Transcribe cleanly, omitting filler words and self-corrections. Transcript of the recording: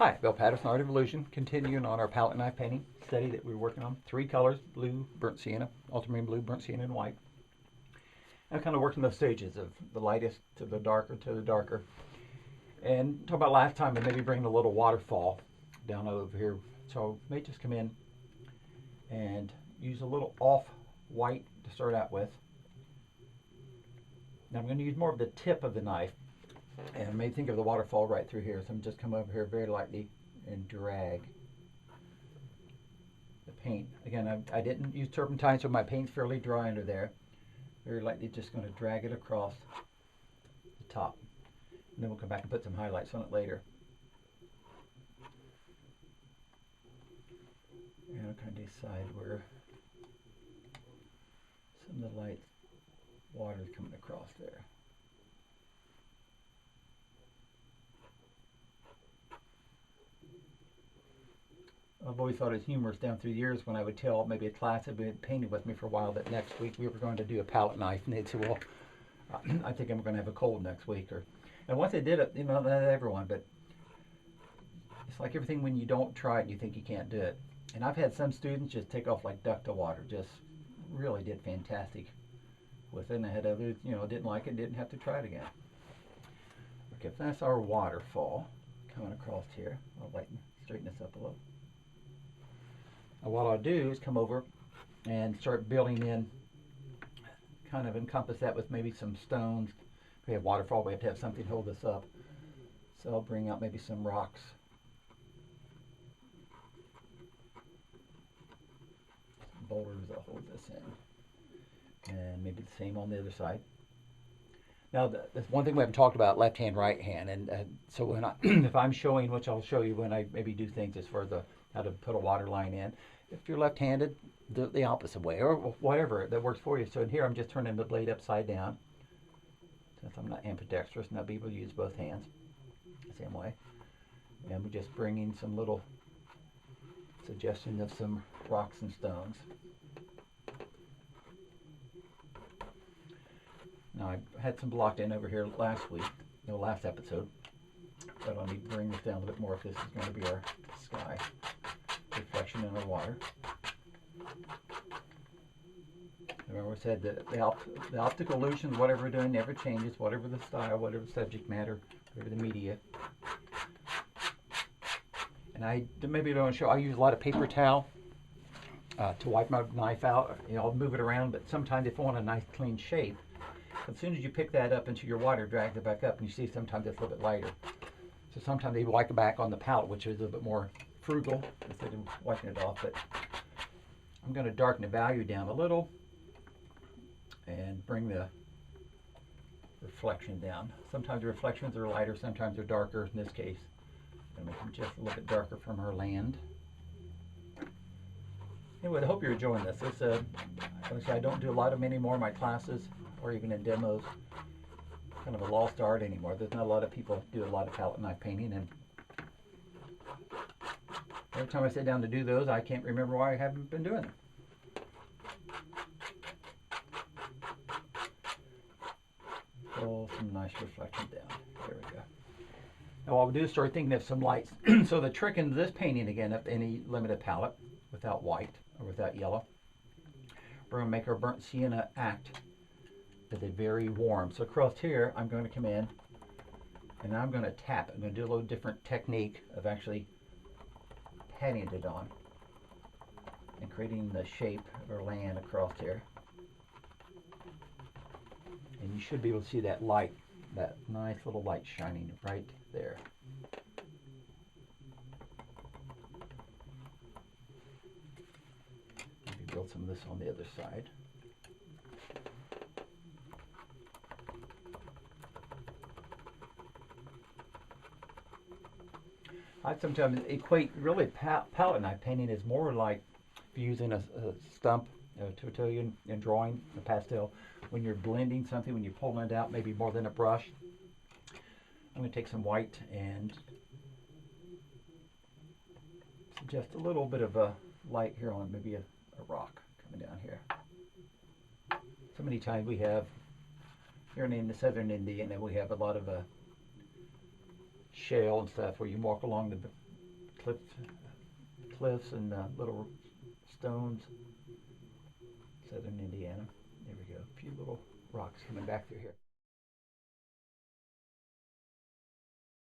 Hi, Bill Patterson, Art of Illusion, continuing on our palette knife painting study that we were working on. 3 colors, blue, burnt sienna, ultramarine blue, burnt sienna, and white. I'm kind of working those stages of the lightest to the darker. And talk about last time, and maybe bring a little waterfall down over here. So I may just come in and use a little off-white to start out with. Now I'm going to use more of the tip of the knife. And I may think of the waterfall right through here, so I'm just come over here very lightly and drag the paint. Again, I didn't use turpentine, so my paint's fairly dry under there. Very lightly just going to drag it across the top. And then we'll come back and put some highlights on it later. And I'll kind of decide where some of the light water is coming across there. I've always thought it was humorous down through the years when I would tell maybe a class that had been painting with me for a while that next week we were going to do a palette knife, and they'd say, well, I think I'm going to have a cold next week. And once they did it, you know, not everyone, but it's like everything when you don't try it, you think you can't do it. And I've had some students just take off like duck to water, just really did fantastic with it. And I had others, you know, didn't like it, didn't have to try it again. Okay, so that's our waterfall coming across here. I'll straighten this up a little. And what I'll do is come over and start building in, kind of encompass that with maybe some stones. If we have waterfall, we have to have something to hold this up. So I'll bring out maybe some rocks. Some boulders that'll hold this in. And maybe the same on the other side. Now, there's one thing we haven't talked about, left hand, right hand. And so when if I'm showing, which I'll show you when I maybe do things as far as how to put a water line in. If you're left-handed, do it the opposite way, or whatever that works for you. So in here, I'm just turning the blade upside down. Since I'm not ambidextrous, and I'll be able to use both hands the same way. And we're just bringing some little suggestion of some rocks and stones. Now, I had some blocked in over here last episode. But I'll need to bring this down a little bit more if this is going to be our sky reflection in our water. Remember, I said that the optical illusion, whatever we're doing, never changes, whatever the style, whatever the subject matter, whatever the media. And I maybe don't show, I use a lot of paper towel to wipe my knife out. You know, I'll move it around, but sometimes if I want a nice clean shape, as soon as you pick that up into your water, drag it back up, and you see sometimes it's a little bit lighter. So sometimes they wipe it back on the palette, which is a little bit more frugal instead of wiping it off. But I'm going to darken the value down a little and bring the reflection down. Sometimes the reflections are lighter, sometimes they're darker. In this case, I'm going to make them just a little bit darker from her land. Anyway, I hope you're enjoying this. I don't do a lot of them anymore in my classes or even in demos. Kind of a lost art anymore. There's not a lot of people do a lot of palette knife painting, and every time I sit down to do those, I can't remember why I haven't been doing them. Pull some nice reflection down. There we go. Now what we'll do is start thinking of some lights. So the trick in this painting, again, of any limited palette, without white or without yellow, we're going to make our burnt sienna act as a very warm. So across here, I'm going to come in and I'm going to tap. I'm going to do a little different technique of actually patting it on and creating the shape of our land across here. And you should be able to see that light, that nice little light shining right there. Maybe build some of this on the other side. I sometimes equate really palette knife painting is more like using a stump, a Tertullian in drawing, a pastel. When you're blending something, when you're pulling it out, maybe more than a brush. I'm going to take some white and suggest a little bit of a light here on maybe a rock coming down here. So many times we have, here in the southern Indiana, we have a lot of shale and stuff where you walk along cliffs and little stones. Southern Indiana. There we go. A few little rocks coming back through here.